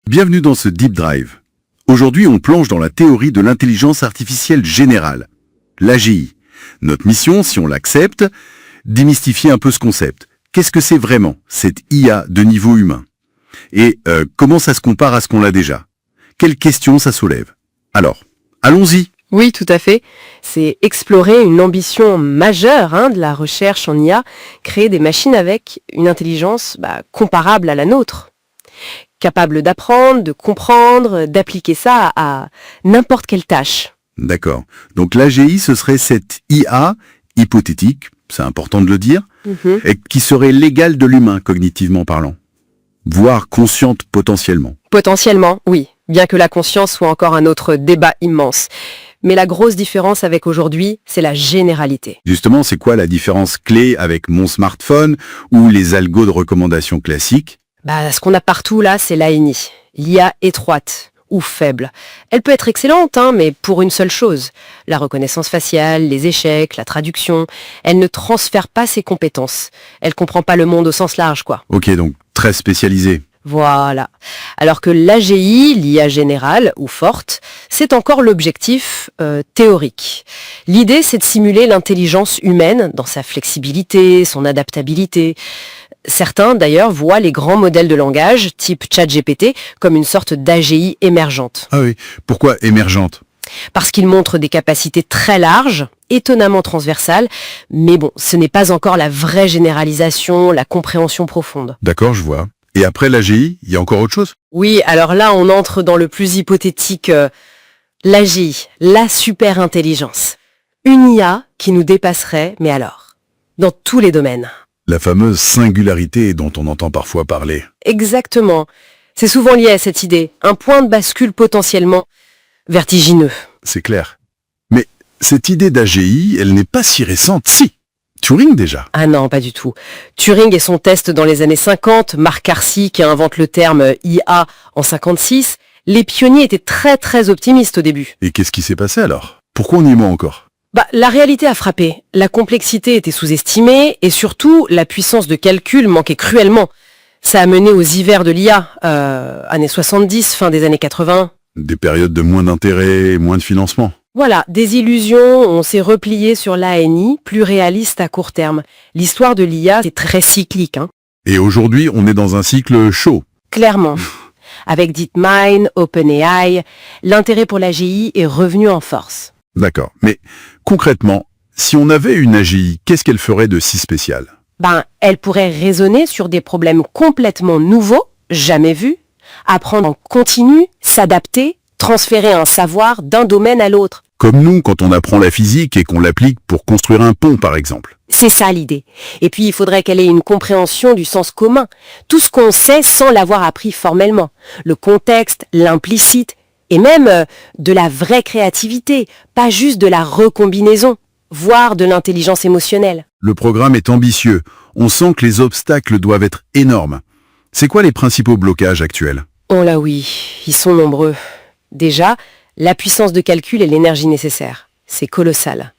Bienvenue dans ce Deep Dive. Aujourd'hui, on plonge dans la théorie de l'intelligence artificielle générale, l'AGI. Notre mission, si on l'accepte, démystifier un peu ce concept. Qu'est-ce que c'est vraiment, cette IA de niveau humain? Et comment ça se compare à ce qu'on a déjà? Quelles questions ça soulève? Alors, allons-y. Oui, tout à fait. C'est explorer une ambition majeure de la recherche en IA, créer des machines avec une intelligence comparable à la nôtre. Capable d'apprendre, de comprendre, d'appliquer ça à n'importe quelle tâche. D'accord. Donc l'AGI, ce serait cette IA hypothétique, c'est important de le dire, et qui serait l'égale de l'humain cognitivement parlant, voire consciente potentiellement. Potentiellement, oui, bien que la conscience soit encore un autre débat immense. Mais la grosse différence avec aujourd'hui, c'est la généralité. Justement, c'est quoi la différence clé avec mon smartphone ou les algos de recommandation classiques? Ce qu'on a partout là, c'est l'ANI, l'IA étroite ou faible. Elle peut être excellente, mais pour une seule chose, la reconnaissance faciale, les échecs, la traduction. Elle ne transfère pas ses compétences. Elle comprend pas le monde au sens large, quoi. Ok, donc très spécialisé. Voilà. Alors que l'AGI, l'IA générale ou forte, c'est encore l'objectif théorique. L'idée, c'est de simuler l'intelligence humaine dans sa flexibilité, son adaptabilité. Certains, d'ailleurs, voient les grands modèles de langage, type ChatGPT, comme une sorte d'AGI émergente. Ah oui, pourquoi émergente? Parce qu'ils montrent des capacités très larges, étonnamment transversales, mais bon, ce n'est pas encore la vraie généralisation, la compréhension profonde. D'accord, je vois. Et après l'AGI, il y a encore autre chose? Oui, alors là, on entre dans le plus hypothétique, l'AGI, la super-intelligence. Une IA qui nous dépasserait, mais alors, dans tous les domaines. La fameuse singularité dont on entend parfois parler. Exactement. C'est souvent lié à cette idée. Un point de bascule potentiellement vertigineux. C'est clair. Mais cette idée d'AGI, elle n'est pas si récente. Si, Turing déjà. Ah non, pas du tout. Turing et son test dans les années 50, Mark Carsey qui invente le terme IA en 56, les pionniers étaient très très optimistes au début. Et qu'est-ce qui s'est passé alors? Pourquoi on y est encore? La réalité a frappé. La complexité était sous-estimée et surtout, la puissance de calcul manquait cruellement. Ça a mené aux hivers de l'IA, années 70, fin des années 80. Des périodes de moins d'intérêt et moins de financement. Voilà, des illusions, on s'est replié sur l'ANI, plus réaliste à court terme. L'histoire de l'IA, c'est très cyclique. Et aujourd'hui, on est dans un cycle chaud. Clairement. Avec DeepMind, OpenAI, l'intérêt pour l'AGI est revenu en force. D'accord. Mais concrètement, si on avait une AGI, qu'est-ce qu'elle ferait de si spécial? Elle pourrait raisonner sur des problèmes complètement nouveaux, jamais vus, apprendre en continu, s'adapter, transférer un savoir d'un domaine à l'autre. Comme nous, quand on apprend la physique et qu'on l'applique pour construire un pont, par exemple. C'est ça l'idée. Et puis il faudrait qu'elle ait une compréhension du sens commun. Tout ce qu'on sait sans l'avoir appris formellement. Le contexte, l'implicite, et même de la vraie créativité, pas juste de la recombinaison, voire de l'intelligence émotionnelle. Le programme est ambitieux. On sent que les obstacles doivent être énormes. C'est quoi les principaux blocages actuels? Oh là oui, ils sont nombreux. Déjà, la puissance de calcul et l'énergie nécessaire. C'est colossal.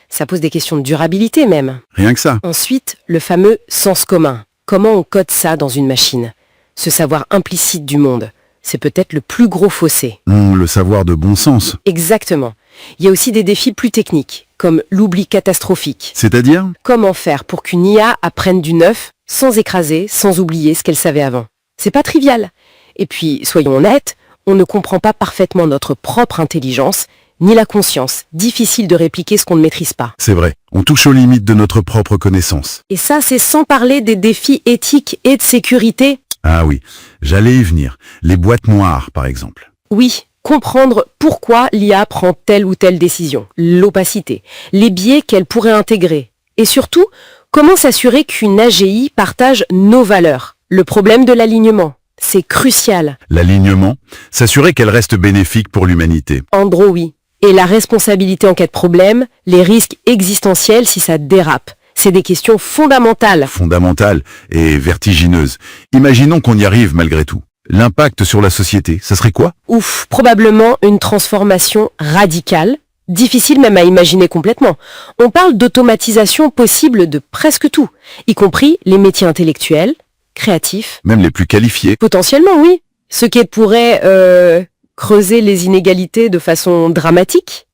Ça pose des questions de durabilité même. Rien que ça. Ensuite, le fameux sens commun. Comment on code ça dans une machine? Ce savoir implicite du monde. C'est peut-être le plus gros fossé. Le savoir de bon sens. Exactement. Il y a aussi des défis plus techniques, comme l'oubli catastrophique. C'est-à-dire? Comment faire pour qu'une IA apprenne du neuf, sans écraser, sans oublier ce qu'elle savait avant? C'est pas trivial. Et puis, soyons honnêtes, on ne comprend pas parfaitement notre propre intelligence, ni la conscience. Difficile de répliquer ce qu'on ne maîtrise pas. C'est vrai. On touche aux limites de notre propre connaissance. Et ça, c'est sans parler des défis éthiques et de sécurité. Ah oui, j'allais y venir. Les boîtes noires, par exemple. Oui, comprendre pourquoi l'IA prend telle ou telle décision, l'opacité, les biais qu'elle pourrait intégrer. Et surtout, comment s'assurer qu'une AGI partage nos valeurs. Le problème de l'alignement, c'est crucial. L'alignement, s'assurer qu'elle reste bénéfique pour l'humanité. En gros, oui. Et la responsabilité en cas de problème, les risques existentiels si ça dérape. C'est des questions fondamentales. Fondamentales et vertigineuses. Imaginons qu'on y arrive malgré tout. L'impact sur la société, ça serait quoi? Ouf, probablement une transformation radicale, difficile même à imaginer complètement. On parle d'automatisation possible de presque tout, y compris les métiers intellectuels, créatifs. Même les plus qualifiés. Potentiellement, oui. Ce qui pourrait creuser les inégalités de façon dramatique,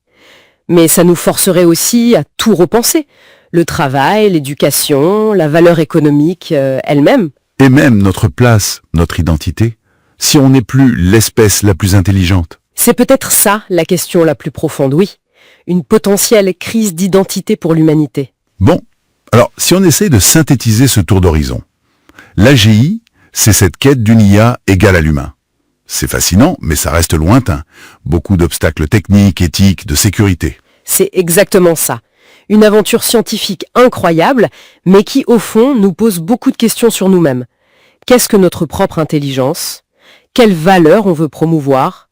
mais ça nous forcerait aussi à tout repenser. Le travail, l'éducation, la valeur économique elle-même. Et même notre place, notre identité, si on n'est plus l'espèce la plus intelligente. C'est peut-être ça la question la plus profonde, oui. Une potentielle crise d'identité pour l'humanité. Bon, alors si on essaye de synthétiser ce tour d'horizon, l'AGI, c'est cette quête d'une IA égale à l'humain. C'est fascinant, mais ça reste lointain. Beaucoup d'obstacles techniques, éthiques, de sécurité. C'est exactement ça. Une aventure scientifique incroyable, mais qui, au fond, nous pose beaucoup de questions sur nous-mêmes. Qu'est-ce que notre propre intelligence? Quelles valeurs on veut promouvoir?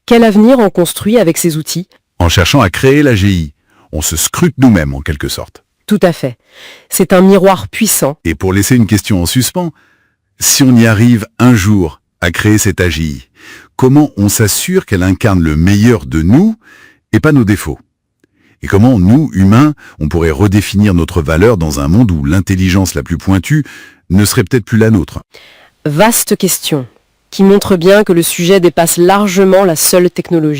Quel avenir on construit avec ces outils? En cherchant à créer l'AGI, on se scrute nous-mêmes en quelque sorte. Tout à fait. C'est un miroir puissant. Et pour laisser une question en suspens, si on y arrive un jour à créer cette AGI, comment on s'assure qu'elle incarne le meilleur de nous et pas nos défauts? Et comment nous, humains, on pourrait redéfinir notre valeur dans un monde où l'intelligence la plus pointue ne serait peut-être plus la nôtre? Vaste question, qui montre bien que le sujet dépasse largement la seule technologie.